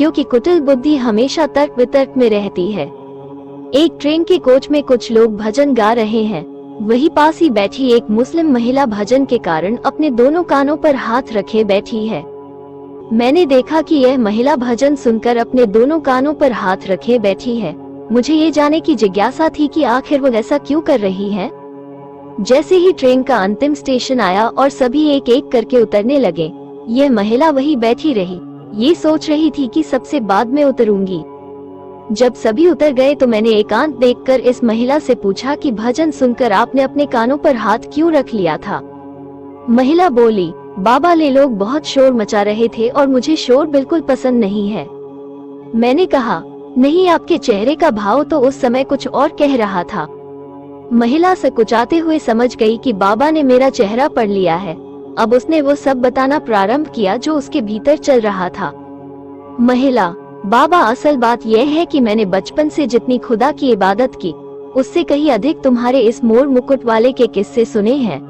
क्योंकि कुटिल बुद्धि हमेशा तर्क वितर्क में रहती है। एक ट्रेन के कोच में कुछ लोग भजन गा रहे हैं। वही पास ही बैठी एक मुस्लिम महिला भजन के कारण अपने दोनों कानों पर हाथ रखे बैठी है। मैंने देखा कि यह महिला भजन सुनकर अपने दोनों कानों पर हाथ रखे बैठी है। मुझे ये जानने की जिज्ञासा थी कि आखिर वो ऐसा क्यों कर रही है। जैसे ही ट्रेन का अंतिम स्टेशन आया और सभी एक एक करके उतरने लगे, यह महिला वही बैठी रही, ये सोच रही थी कि सबसे बाद में उतरूंगी। जब सभी उतर गए तो मैंने एकांत देखकर इस महिला से पूछा कि भजन सुनकर आपने अपने कानों पर हाथ क्यों रख लिया था। महिला बोली, बाबा ले लोग बहुत शोर मचा रहे थे और मुझे शोर बिल्कुल पसंद नहीं है। मैंने कहा, नहीं, आपके चेहरे का भाव तो उस समय कुछ और कह रहा था। महिला सकुचाते हुए समझ गई कि बाबा ने मेरा चेहरा पढ़ लिया है। अब उसने वो सब बताना प्रारंभ किया जो उसके भीतर चल रहा था। महिला, बाबा, असल बात यह है कि मैंने बचपन से जितनी खुदा की इबादत की, उससे कहीं अधिक तुम्हारे इस मोर मुकुट वाले के किस्से सुने हैं।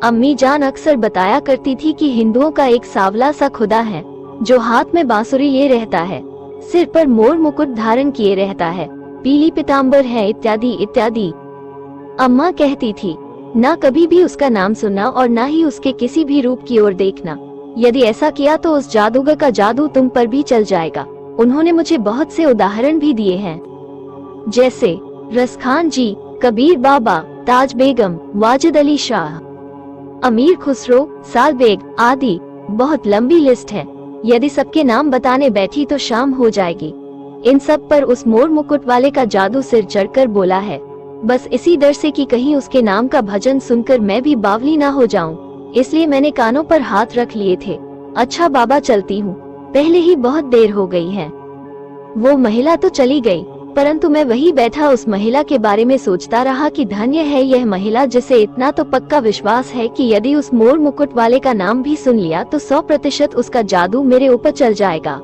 अम्मी जान अक्सर बताया करती थी कि हिंदुओं का एक सांवला सा खुदा है जो हाथ में बांसुरी लिए रहता है, सिर पर मोर मुकुट धारण किए रहता है, पीली पीताम्बर है, इत्यादि इत्यादि। अम्मा कहती थी, ना कभी भी उसका नाम सुनना और ना ही उसके किसी भी रूप की ओर देखना। यदि ऐसा किया तो उस जादूगर का जादू तुम पर भी चल जाएगा। उन्होंने मुझे बहुत से उदाहरण भी दिए हैं, जैसे रसखान जी, कबीर बाबा, ताज बेगम, वाजिद अली शाह, अमीर खुसरो, साल बेग आदि। बहुत लंबी लिस्ट है। यदि सबके नाम बताने बैठी तो शाम हो जाएगी। इन सब पर उस मोर मुकुट वाले का जादू सिर चढ़कर बोला है। बस इसी डर से कि कहीं उसके नाम का भजन सुनकर मैं भी बावली ना हो जाऊं, इसलिए मैंने कानों पर हाथ रख लिए थे। अच्छा बाबा, चलती हूँ, पहले ही बहुत देर हो गई है। वो महिला तो चली गई, परंतु मैं वही बैठा उस महिला के बारे में सोचता रहा कि धन्य है यह महिला जिसे इतना तो पक्का विश्वास है कि यदि उस मोर मुकुट वाले का नाम भी सुन लिया तो 100% उसका जादू मेरे ऊपर चल जाएगा।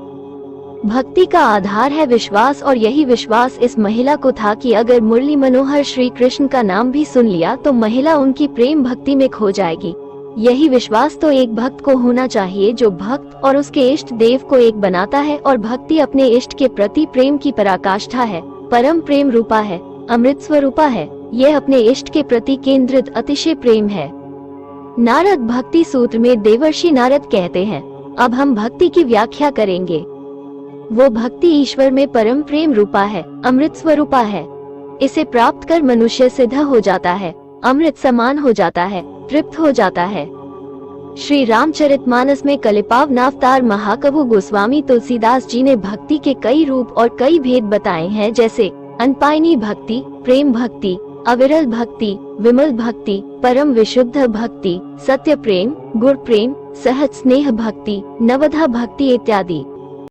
भक्ति का आधार है विश्वास, और यही विश्वास इस महिला को था कि अगर मुरली मनोहर श्री कृष्ण का नाम भी सुन लिया तो महिला उनकी प्रेम भक्ति में खो जाएगी। यही विश्वास तो एक भक्त को होना चाहिए जो भक्त और उसके इष्ट देव को एक बनाता है, और भक्ति अपने इष्ट के प्रति प्रेम की पराकाष्ठा है, परम प्रेम रूपा है, अमृत स्वरूपा है। यह अपने इष्ट के प्रति केंद्रित अतिशय प्रेम है। नारद भक्ति सूत्र में देवर्षि नारद कहते हैं, अब हम भक्ति की व्याख्या करेंगे। वो भक्ति ईश्वर में परम प्रेम रूपा है, अमृत स्वरूपा है। इसे प्राप्त कर मनुष्य सिद्ध हो जाता है, अमृत समान हो जाता है, तृप्त हो जाता है। श्री रामचरितमानस में कलिपावनावतार महाकवि गोस्वामी तुलसीदास जी ने भक्ति के कई रूप और कई भेद बताए हैं, जैसे अनपायनी भक्ति, प्रेम भक्ति, अविरल भक्ति, विमल भक्ति, परम विशुद्ध भक्ति, सत्य प्रेम, गुर प्रेम, सहज स्नेह भक्ति, नवधा भक्ति इत्यादि।